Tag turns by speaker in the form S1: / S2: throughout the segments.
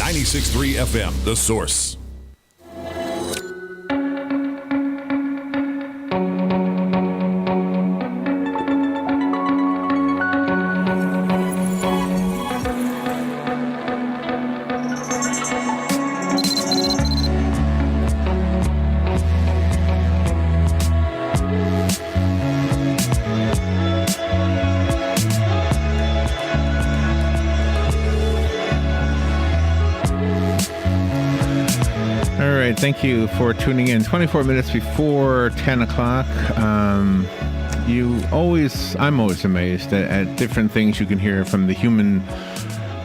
S1: 96.3 FM, The Source.
S2: Thank you for tuning in. 24 minutes before 10 o'clock. I'm always amazed at different things you can hear from the human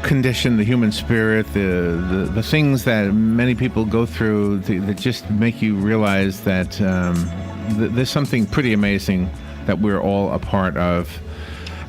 S2: condition, the human spirit, the things that many people go through that just make you realize that there's something pretty amazing that we're all a part of.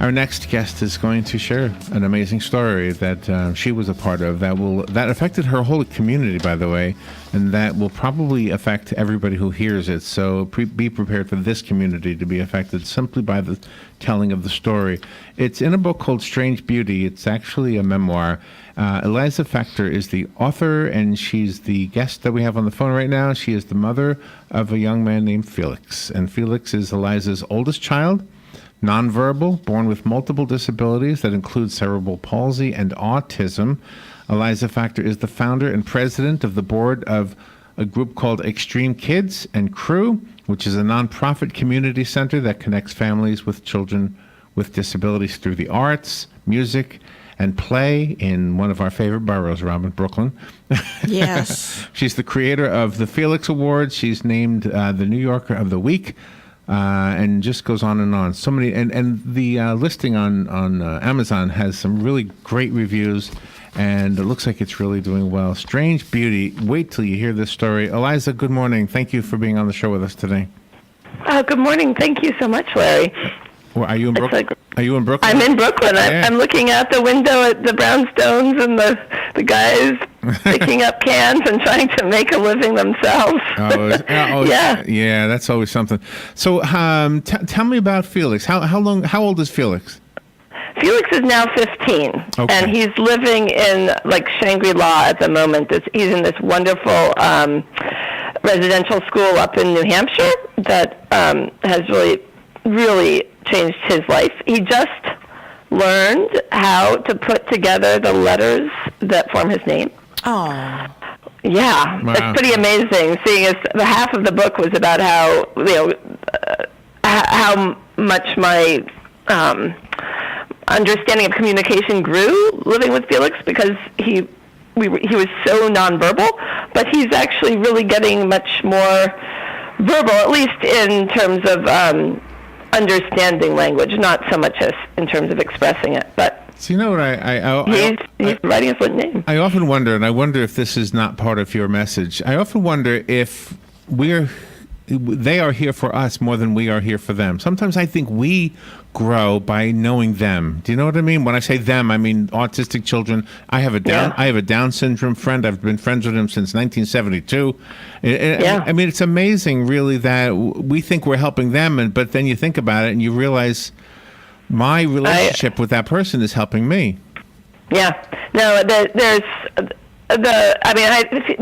S2: Our next guest is going to share an amazing story that she was a part of that affected her whole community, by the way, and that will probably affect everybody who hears it. So be prepared for this community to be affected simply by the telling of the story. It's in a book called Strange Beauty. It's actually a memoir. Eliza Factor is the author, and she's the guest that we have on the phone right now. She is the mother of a young man named Felix, and Felix is Eliza's oldest child. Nonverbal, born with multiple disabilities that include cerebral palsy and autism. Eliza Factor is the founder and president of the board of a group called Extreme Kids and Crew, which is a nonprofit community center that connects families with children with disabilities through the arts, music, and play in one of our favorite boroughs, Robin, Brooklyn.
S3: Yes.
S2: She's the creator of the Felix Awards. She's named the New Yorker of the Week. And just goes on and on. So many, and the listing on Amazon has some really great reviews, and it looks like it's really doing well. Strange Beauty. Wait till you hear this story. Eliza, good morning. Thank you for being on the show with us today.
S4: Good morning. Thank you so much, Larry.
S2: Well, are you in Brooklyn? Are you in Brooklyn?
S4: I'm in Brooklyn.
S2: Yeah.
S4: I'm looking out the window at the brownstones and the guys picking up cans and trying to make a living themselves.
S2: Yeah, that's always something. So, tell me about Felix. How old is Felix?
S4: Felix is now 15,
S2: okay.
S4: And he's living in like Shangri-La at the moment. He's in this wonderful residential school up in New Hampshire that has really changed his life. He just learned how to put together the letters that form his name.
S3: Oh.
S4: Yeah,
S2: wow.
S4: It's pretty amazing. Seeing as the half of the book was about how how much my understanding of communication grew living with Felix, because he was so nonverbal, but he's actually really getting much more verbal, at least in terms of understanding language, not so much as in terms of expressing it. But
S2: so you know what
S4: he's writing his own name.
S2: I often wonder, and I wonder if this is not part of your message. I often wonder if they are here for us more than we are here for them. Sometimes I think we grow by knowing them. Do you know what I mean? When I say them, I mean autistic children. I have a Down syndrome friend. I've been friends with him since 1972.
S4: Yeah.
S2: I mean, it's amazing, really, that we think we're helping them, but then you think about it and you realize my relationship with that person is helping me.
S4: Yeah. No,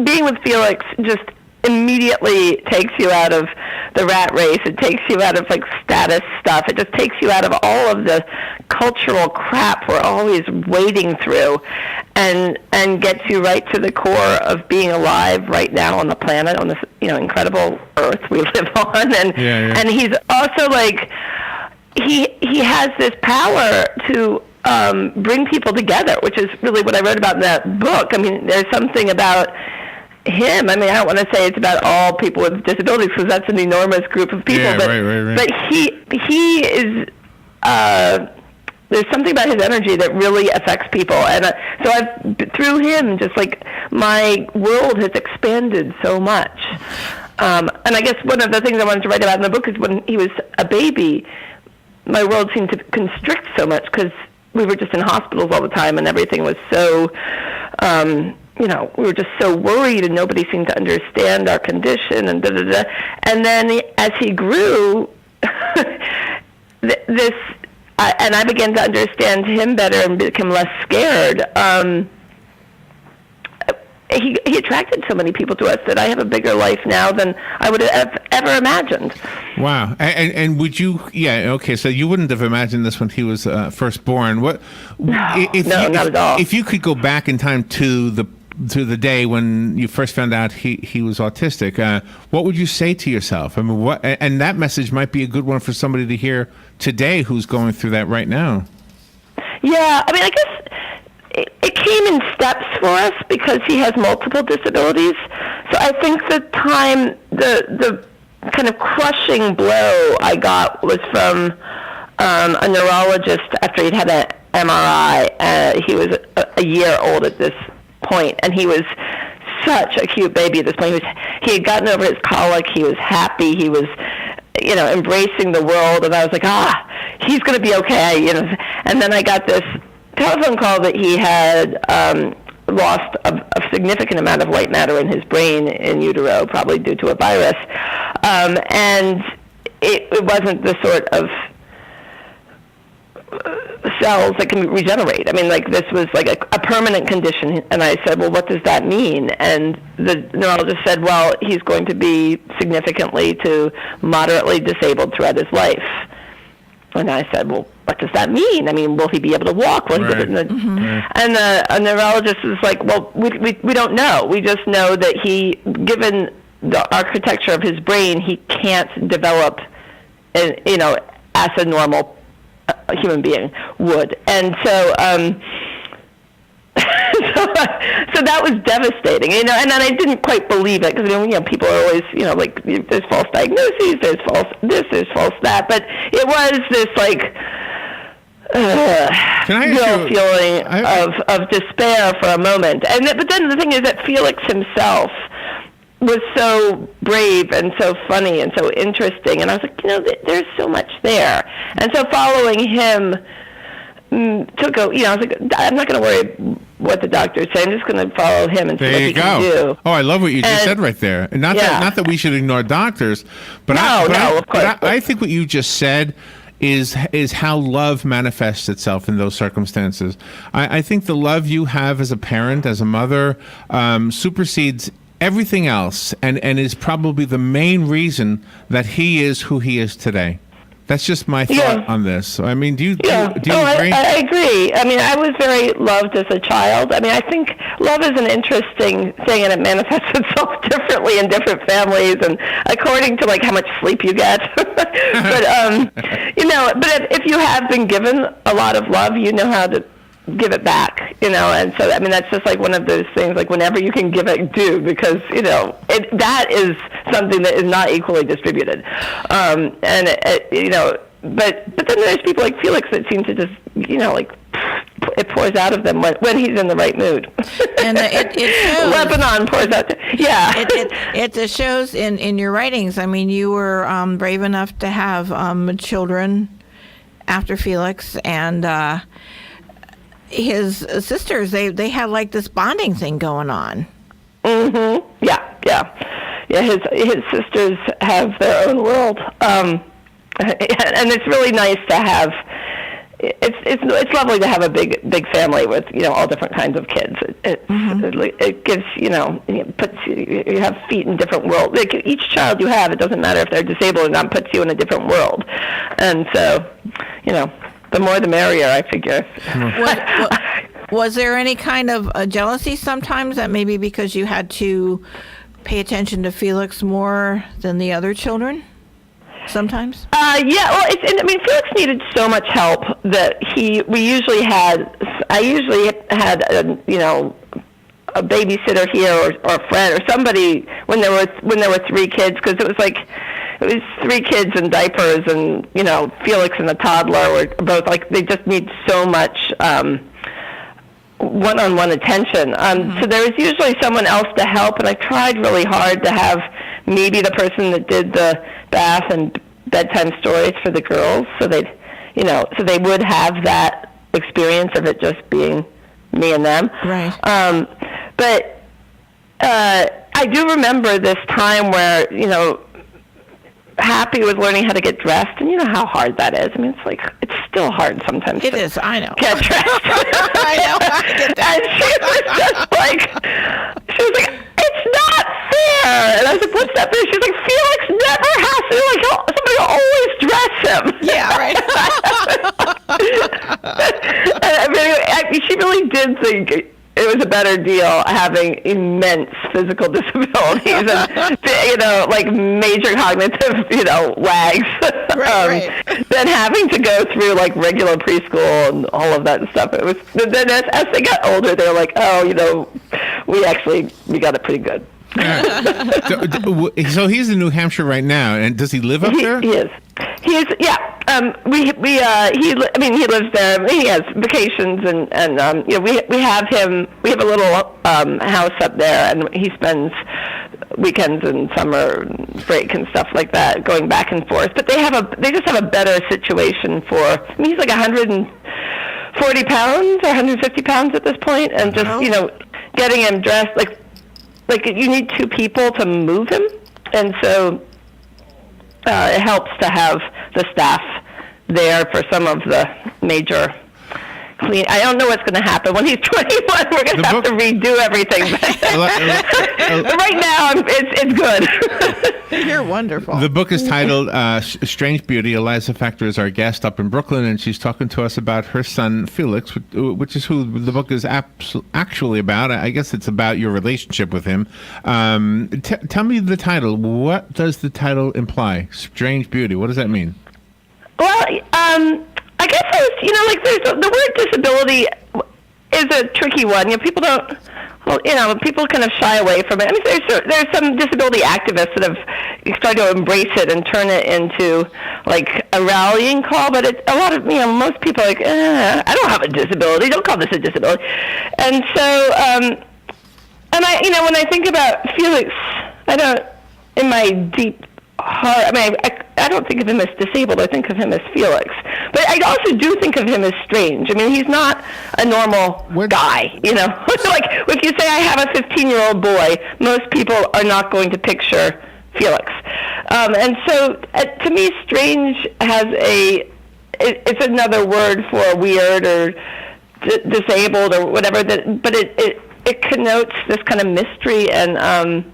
S4: being with Felix just immediately takes you out of the rat race. It takes you out of like status stuff. It just takes you out of all of the cultural crap we're always wading through, and gets you right to the core of being alive right now on the planet, on this incredible earth we live on. And he's also like he has this power to bring people together, which is really what I wrote about in that book. I mean, there's something about him. I mean, I don't want to say it's about all people with disabilities, because that's an enormous group of people.
S2: Yeah,
S4: but,
S2: right.
S4: But he is. There's something about his energy that really affects people, and so through him, just like my world has expanded so much. And I guess one of the things I wanted to write about in the book is when he was a baby, my world seemed to constrict so much because we were just in hospitals all the time, and everything was so. We were just so worried, and nobody seemed to understand our condition, and da-da-da. And then as he grew, and I began to understand him better and become less scared. he attracted so many people to us that I have a bigger life now than I would have ever imagined.
S2: Wow. And would you? Yeah. Okay. So you wouldn't have imagined this when he was first born. What?
S4: No, not at all.
S2: If you could go back in time to the day when you first found out he was autistic, what would you say to yourself? I mean, what? And that message might be a good one for somebody to hear today who's going through that right now.
S4: Yeah, I mean, I guess it came in steps for us because he has multiple disabilities. So I think the kind of crushing blow I got was from a neurologist after he'd had an MRI. He was a year old at this point, and he was such a cute baby at this point. He had gotten over his colic. He was happy. He was, embracing the world. And I was like, he's going to be okay. And then I got this telephone call that he had lost a significant amount of white matter in his brain in utero, probably due to a virus. And it wasn't the sort of cells that can regenerate. I mean, this was like a permanent condition. And I said, well, what does that mean? And the neurologist said, well, he's going to be significantly to moderately disabled throughout his life. And I said, well, what does that mean? I mean, will he be able to walk? Will he
S2: Right.
S4: And a neurologist was like, well, we don't know. We just know that given the architecture of his brain, he can't develop, as a normal human being would. And so, so that was devastating, and then I didn't quite believe it because people are always there's false diagnoses, there's false this, there's false that, but it was this real feeling of despair for a moment. But then the thing is that Felix himself was so brave and so funny and so interesting, and I was like, there's so much there. And so following him took I was like, I'm not going to worry what the doctors say. I'm just going to follow him and see what he can do.
S2: Oh, I love what you just said right there. And not that we should ignore doctors, but
S4: of course.
S2: I think what you just said is how love manifests itself in those circumstances. I think the love you have as a parent, as a mother, supersedes everything else, and is probably the main reason that he is who he is today. That's just my thought on this. I mean, do you agree?
S4: I agree. I mean, I was very loved as a child. I mean, I think love is an interesting thing, and it manifests itself differently in different families and according to how much sleep you get. But but if you have been given a lot of love, you know how to give it back, and so I mean that's just one of those things, whenever you can give it, do, because that is something that is not equally distributed, and but then there's people like Felix that seem to just it pours out of them when he's in the right mood.
S3: And it shows.
S4: Lebanon pours out.
S3: It shows in your writings. I mean, you were brave enough to have children after Felix, and his sisters, they had this bonding thing going on.
S4: Mm-hmm. Yeah. His sisters have their own world, and it's really nice to have. It's lovely to have a big family with all different kinds of kids. It gives you have feet in different worlds. Each child you have, it doesn't matter if they're disabled or not, puts you in a different world, and so the more the merrier, I figure.
S3: Was there any kind of jealousy sometimes, that maybe because you had to pay attention to Felix more than the other children? Sometimes?
S4: Yeah, well, Felix needed so much help that I usually had a babysitter here or a friend or somebody when there were three kids, because it was three kids in diapers, and Felix and the toddler were both they just need so much one-on-one attention. So there was usually someone else to help, and I tried really hard to have maybe the person that did the bath and bedtime stories for the girls, so they would have that experience of it just being me and them.
S3: Right.
S4: But I do remember this time where Happy was learning how to get dressed, and you know how hard that is. I mean, it's still hard sometimes.
S3: It is, I know.
S4: Get dressed.
S3: I know, I get that.
S4: And she was like, what's that? She's like, Felix never has to. Like, somebody will always dress him.
S3: Yeah, right.
S4: She really did think it was a better deal having immense physical disabilities and, like major cognitive, lags, than having to go through like regular preschool and all of that stuff. It was then as they got older, they were like, oh, we got it pretty good.
S2: So he's in New Hampshire right now, and does he live up there?
S4: He is. He is. Yeah. He lives there. He has vacations, and we have him. We have a little house up there, and he spends weekends and summer break and stuff like that, going back and forth. But they just have a better situation for. He's like 140 pounds or 150 pounds at this point, and just getting him dressed like you need two people to move him, and so it helps to have the staff there for some of the major clean. I don't know what's going to happen when he's 21. We're going to have to redo everything. But right now, it's good.
S3: You're wonderful.
S2: The book is titled Strange Beauty. Eliza Factor is our guest up in Brooklyn, and she's talking to us about her son, Felix, which is who the book is actually about. I guess it's about your relationship with him. Tell me the title. What does the title imply? Strange Beauty. What does that mean?
S4: Well, I guess there's the word disability is a tricky one. People don't. Well, people kind of shy away from it. I mean, there's some disability activists that have started to embrace it and turn it into like a rallying call. But a lot of most people are like, I don't have a disability. Don't call this a disability. And so, and I, when I think about Felix, I don't, in my deep heart, I don't think of him as disabled. I think of him as Felix. But I also do think of him as strange. I mean, he's not a normal guy, Like, if you say I have a 15-year-old boy, most people are not going to picture Felix. And so, to me, strange has it's another word for weird or disabled or whatever, but it connotes this kind of mystery and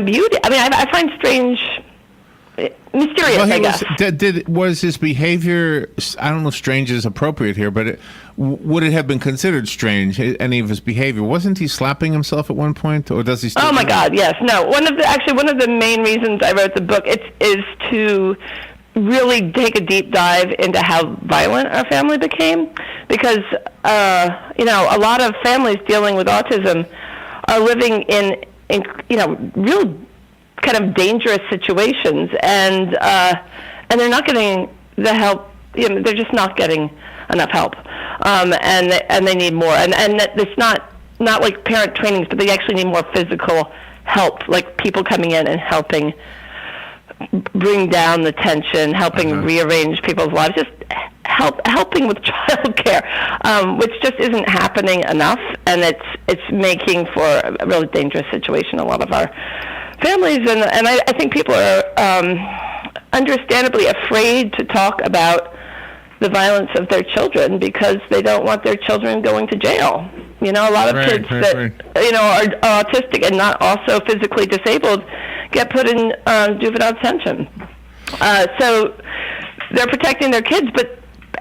S4: beauty. I mean, I find strange mysterious, I guess.
S2: Was his behavior, I don't know if strange is appropriate here, but would it have been considered strange, any of his behavior? Wasn't he slapping himself at one point, or does he still?
S4: Oh my God, yes. No, one of the main reasons I wrote the book is to really take a deep dive into how violent our family became, because a lot of families dealing with autism are living in real kind of dangerous situations, and they're not getting the help. They're just not getting enough help, and they need more. And it's not like parent trainings, but they actually need more physical help, like people coming in and helping bring down the tension, helping rearrange people's lives, just helping with childcare, which just isn't happening enough, and it's making for a really dangerous situation in a lot of our families, and I think people are understandably afraid to talk about the violence of their children because they don't want their children going to jail. A lot of kids that are autistic and not also physically disabled get put in juvenile detention. So they're protecting their kids,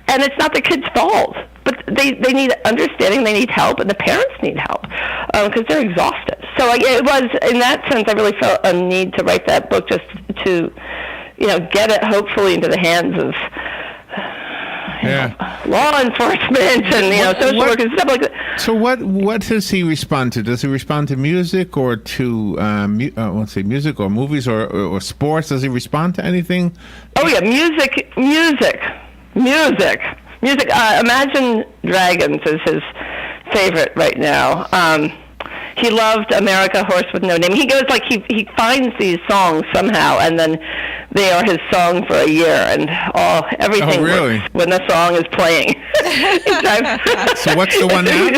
S4: and it's not the kids' fault. But they need understanding, they need help, and the parents need help because they're exhausted. So it was, in that sense, I really felt a need to write that book just to, get it hopefully into the hands of law enforcement and social workers and stuff like that.
S2: So what does he respond to? Does he respond to music or to music or movies or sports? Does he respond to anything?
S4: Oh yeah, music. Imagine Dragons is his favorite right now. He loved America, Horse with No Name. He goes he finds these songs somehow, and then they are his song for a year, and everything works when the song is playing.
S2: So what's the one now?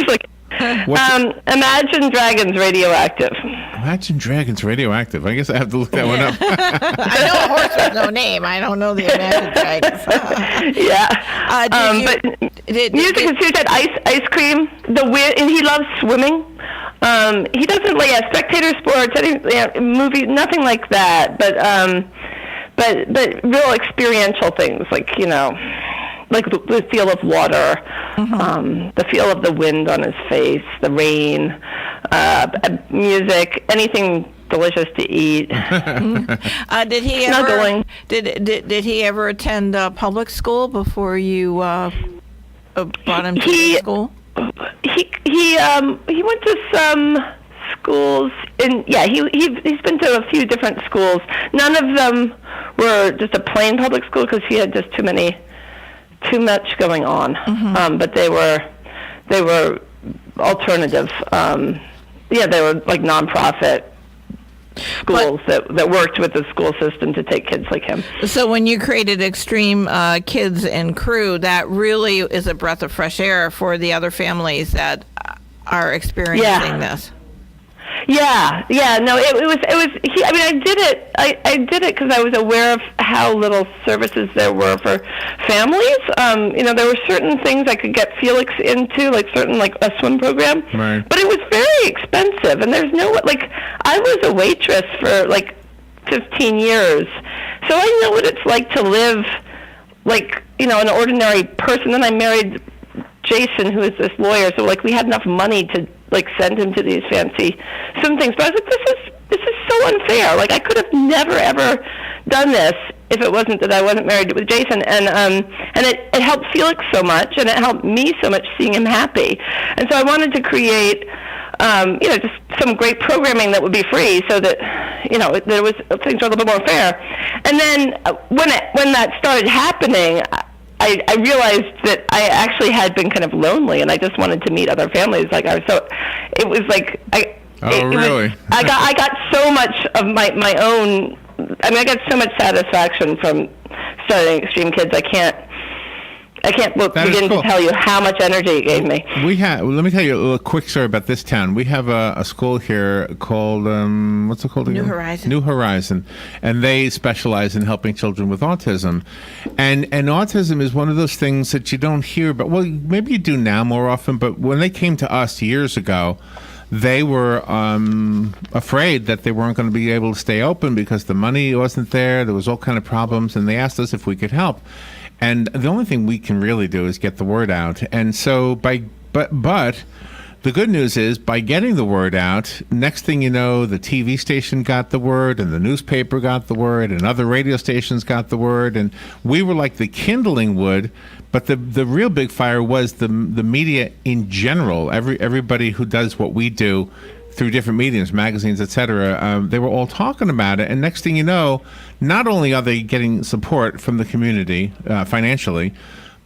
S4: Imagine Dragons Radioactive.
S2: Imagine Dragons Radioactive. I guess I have to look that one up.
S3: I know a Horse with No Name. I don't know the Imagine Dragons.
S4: Music is huge. Ice cream. And he loves swimming. He doesn't like spectator sports, any movie, nothing like that. But real experiential things like like the feel of water, the feel of the wind on his face, the rain, music, anything delicious to eat.
S3: Did he ever? Did he ever attend public school before you brought him to school? He went to some schools he's been to a few different schools. None of them were just a plain public school because he had just too much going on. But they were alternative. They were like nonprofit schools that worked with the school system to take kids like him. So when you created Extreme Kids and Crew, that really is a breath of fresh air for the other families that are experiencing this. No, it was. I did it. I did it because I was aware of how little services there were for families. There were certain things I could get Felix into, like a swim program.
S2: Right.
S4: But it was very expensive, and there's no I was a waitress for 15 years, so I know what it's like to live an ordinary person. Then I married Jason, who is this lawyer, so we had enough money to send him to these fancy swim things. But I was like, this is so unfair. I could have never ever done this if it wasn't that I wasn't married with Jason. And it helped Felix so much, and it helped me so much seeing him happy. And so I wanted to create just some great programming that would be free, so that there was things were a little bit more fair. And then when that started happening, I realized that I actually had been kind of lonely, and I just wanted to meet other families like ours. So it was
S2: really?
S4: I got so much of my own. I got so much satisfaction from starting Extreme Kids. I can't begin to tell you how much energy it gave me.
S2: Let me tell you a little quick story about this town. We have a school here called, what's it called again? New Horizon. And they specialize in helping children with autism. And autism is one of those things that you don't hear about. Well, maybe you do now more often, but when they came to us years ago, they were afraid that they weren't going to be able to stay open because the money wasn't there. There was all kind of problems, and they asked us if we could help. And the only thing we can really do is get the word out. And so but the good news is by getting the word out, next thing you know, the TV station got the word, and the newspaper got the word, and other radio stations got the word, and we were like the kindling wood. But the real big fire was the media in general. Everybody who does what we do through different mediums, magazines, etc., they were all talking about it. And next thing you know, not only are they getting support from the community financially,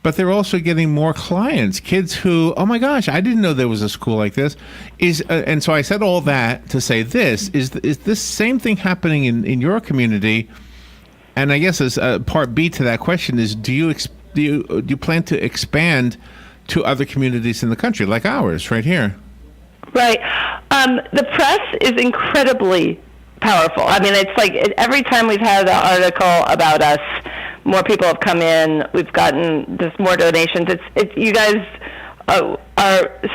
S2: but they're also getting more clients, kids who, oh my gosh, I didn't know there was a school like this. And so I said all that to say this, is this same thing happening in your community? And I guess as part B to that question is, do you plan to expand to other communities in the country like ours right here?
S4: Right. The press is incredibly powerful. It's every time we've had an article about us, more people have come in. We've gotten just more donations. You guys are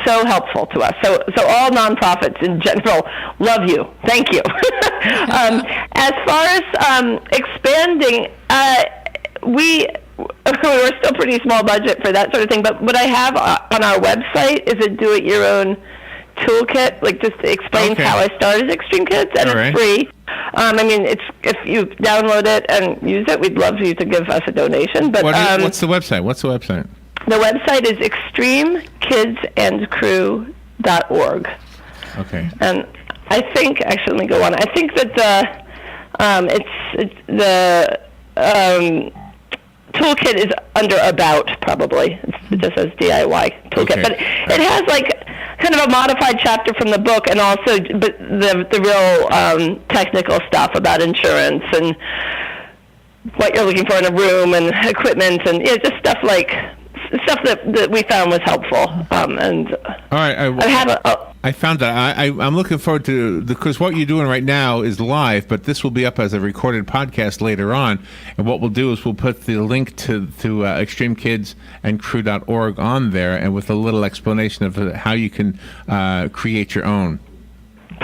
S4: so helpful to us. So all nonprofits in general love you. Thank you. As far as expanding, we're still pretty small budget for that sort of thing. But what I have on our website is a do-it-your-own toolkit, just explains how I started Extreme Kids, and it's free. If you download it and use it, we'd love for you to give us a donation. But
S2: what's the website?
S4: The website is extremekidsandscrew.org.
S2: Okay.
S4: And I think, actually, let me go on. I think that the toolkit is under About, probably. It just says DIY toolkit.
S2: Okay.
S4: But it has kind of a modified chapter from the book, and also the real technical stuff about insurance and what you're looking for in a room and equipment, and just stuff that we found was helpful. And
S2: all right, I found that. I'm looking forward to, because what you're doing right now is live, but this will be up as a recorded podcast later on. And what we'll do is we'll put the link to extremekidsandscrew.org on there, and with a little explanation of how you can create your own.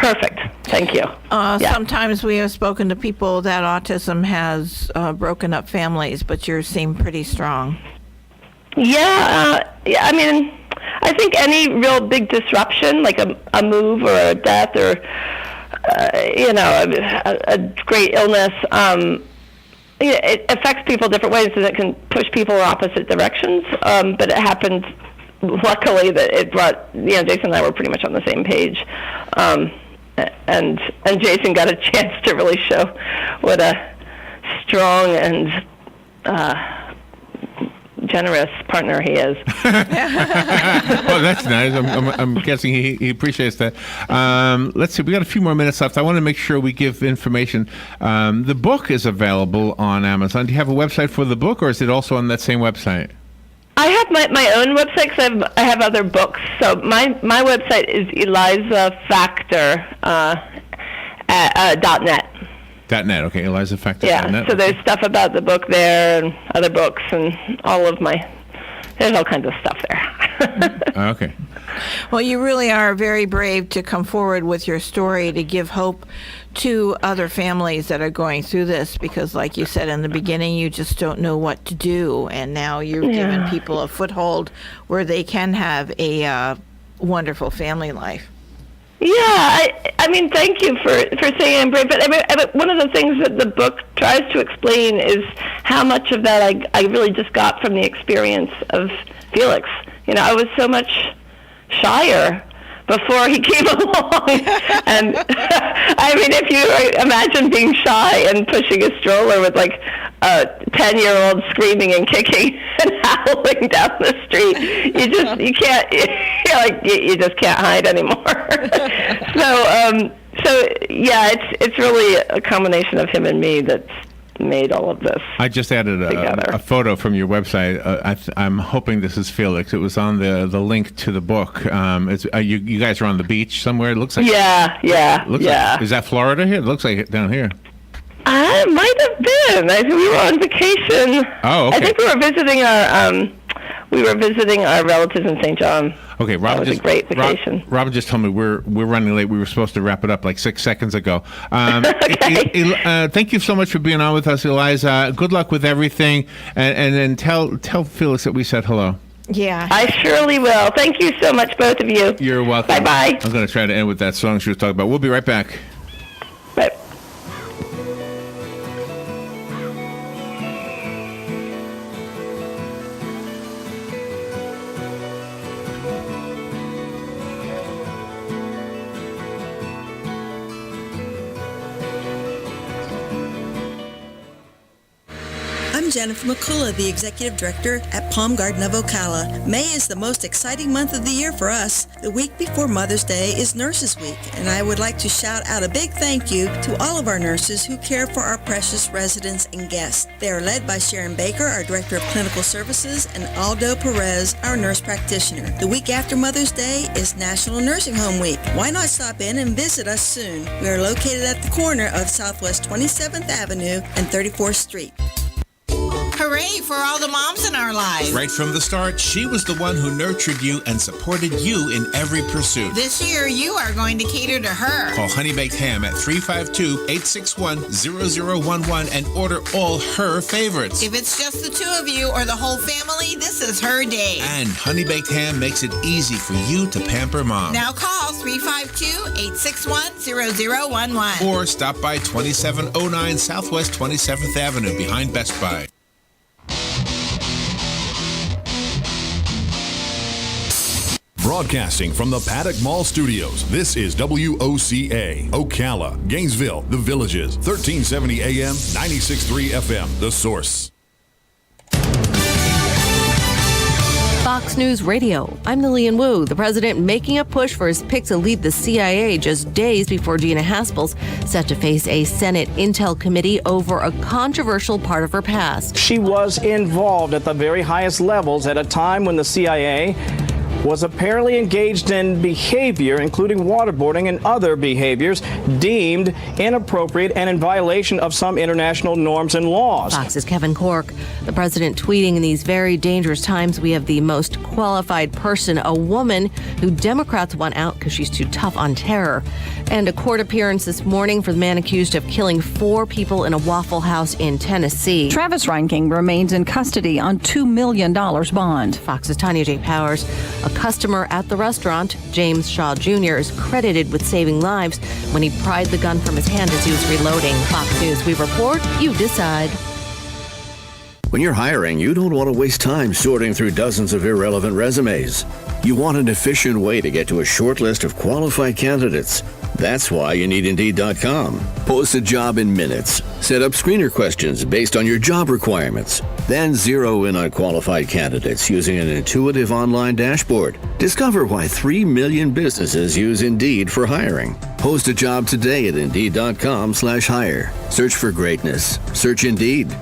S4: Perfect. Thank you.
S3: Sometimes we have spoken to people that autism has broken up families, but yours seem pretty strong.
S4: Yeah, I mean, I think any real big disruption, like a move or a death or, a great illness, it affects people different ways, and it can push people in opposite directions. But it happened, luckily, that it brought, Jason and I were pretty much on the same page. And Jason got a chance to really show what a strong and generous partner he is.
S2: Well, that's nice. I'm guessing he appreciates that. Let's see. We got a few more minutes left. I want to make sure we give information. The book is available on Amazon. Do you have a website for the book, or is it also on that same website?
S4: I have my own website because I have other books. So my website is ElizaFactor.net.
S2: .net, okay, ElizaFactor.net.
S4: Yeah, so there's stuff about the book there and other books and there's all kinds of stuff there.
S2: Okay.
S3: Well, you really are very brave to come forward with your story to give hope to other families that are going through this, because like you said in the beginning, you just don't know what to do, and now you've given people a foothold where they can have a wonderful family life.
S4: Yeah, I mean, thank you for saying I'm brave. But one of the things that the book tries to explain is how much of that I really just got from the experience of Felix. I was so much shyer before he came along. And I mean, if you imagine being shy and pushing a stroller with like a 10-year-old screaming and kicking and howling down the street, you can't, you just can't hide anymore. So yeah, it's really a combination of him and me that's made all of this.
S2: I just added a photo from your website. I'm hoping this is Felix. It was on the link to the book. You guys are on the beach somewhere. It looks like. Yeah. Like, is that Florida here? It looks like it down here.
S4: It might have been. I think we were on vacation.
S2: Oh, okay.
S4: I think we were visiting our relatives in St. John.
S2: Okay,
S4: That was a great vacation.
S2: Robin just told me we're running late. We were supposed to wrap it up like 6 seconds ago.
S4: Okay.
S2: Thank you so much for being on with us, Eliza. Good luck with everything, and then tell Felix that we said hello.
S3: Yeah.
S4: I surely will. Thank you so much, both of you.
S2: You're welcome.
S4: Bye-bye.
S2: I'm going to try to end with that song she was talking about. We'll be right back.
S4: Bye.
S5: I'm Jennifer McCullough, the Executive Director at Palm Garden of Ocala. May is the most exciting month of the year for us. The week before Mother's Day is Nurses Week, and I would like to shout out a big thank you to all of our nurses who care for our precious residents and guests. They are led by Sharon Baker, our Director of Clinical Services, and Aldo Perez, our nurse practitioner. The week after Mother's Day is National Nursing Home Week. Why not stop in and visit us soon? We are located at the corner of Southwest 27th Avenue and 34th Street.
S6: Hooray for all the moms in our lives.
S7: Right from the start, she was the one who nurtured you and supported you in every pursuit.
S6: This year, you are going to cater to her.
S7: Call Honey Baked Ham at 352-861-0011 and order all her favorites.
S6: If it's just the two of you or the whole family, this is her day.
S7: And Honey Baked Ham makes it easy for you to pamper mom.
S6: Now call 352-861-0011.
S7: Or stop by 2709 Southwest 27th Avenue behind Best Buy.
S1: Broadcasting from the Paddock Mall Studios, this is WOCA, Ocala, Gainesville, The Villages, 1370 AM, 96.3 FM, The Source.
S8: Fox News Radio. I'm Lillian Wu. The president making a push for his pick to lead the CIA just days before Gina Haspel's set to face a Senate Intel Committee over a controversial part of her past.
S9: She was involved at the very highest levels at a time when the CIA was apparently engaged in behavior, including waterboarding and other behaviors deemed inappropriate and in violation of some international norms and laws.
S8: Fox's Kevin Cork. The president tweeting, in these very dangerous times, we have the most qualified person, a woman who Democrats want out because she's too tough on terror. And a court appearance this morning for the man accused of killing 4 people in a Waffle House in Tennessee.
S10: Travis Reinking remains in custody on $2 million bond.
S8: Fox's Tanya J. Powers. A customer at the restaurant, James Shaw Jr., is credited with saving lives when he pried the gun from his hand as he was reloading. Fox News, we report, you decide.
S11: When you're hiring, you don't want to waste time sorting through dozens of irrelevant resumes. You want an efficient way to get to a short list of qualified candidates. That's why you need Indeed.com. Post a job in minutes. Set up screener questions based on your job requirements. Then zero in on qualified candidates using an intuitive online dashboard. Discover why 3 million businesses use Indeed for hiring. Post a job today at Indeed.com/hire. Search for greatness. Search Indeed.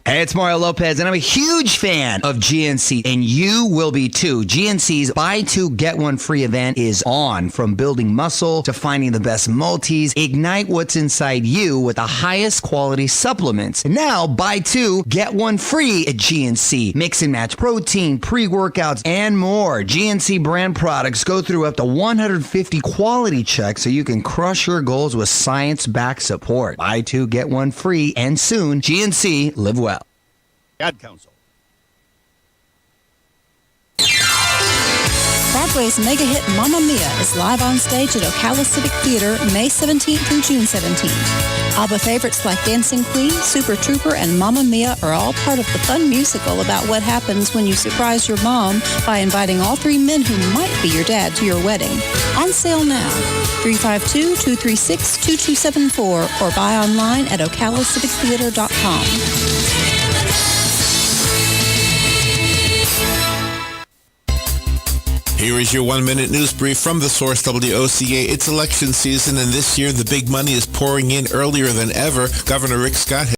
S12: Hey, it's Mario Lopez, and I'm a huge fan of GNC, and you will be too. GNC's Buy Two, Get One Free event is on. From building muscle to finding the best multis, ignite what's inside you with the highest quality supplements. And now, buy 2, get 1 free at GNC. Mix and match protein, pre-workouts, and more. GNC brand products go through up to 150 quality checks so you can crush your goals with science-backed support. Buy 2, get 1 free, and soon, GNC, live well.
S13: Ad Council.
S5: Broadway's mega hit Mamma Mia is live on stage at Ocala Civic Theater May 17th through June 17th. ABBA favorites like Dancing Queen, Super Trooper, and Mamma Mia are all part of the fun musical about what happens when you surprise your mom by inviting all 3 men who might be your dad to your wedding. On sale now. 352-236-2274 or buy online at OcalaCivicTheater.com.
S7: Here is your 1-minute news brief from the source WOCA. It's election season, and this year the big money is pouring in earlier than ever. Governor Rick Scott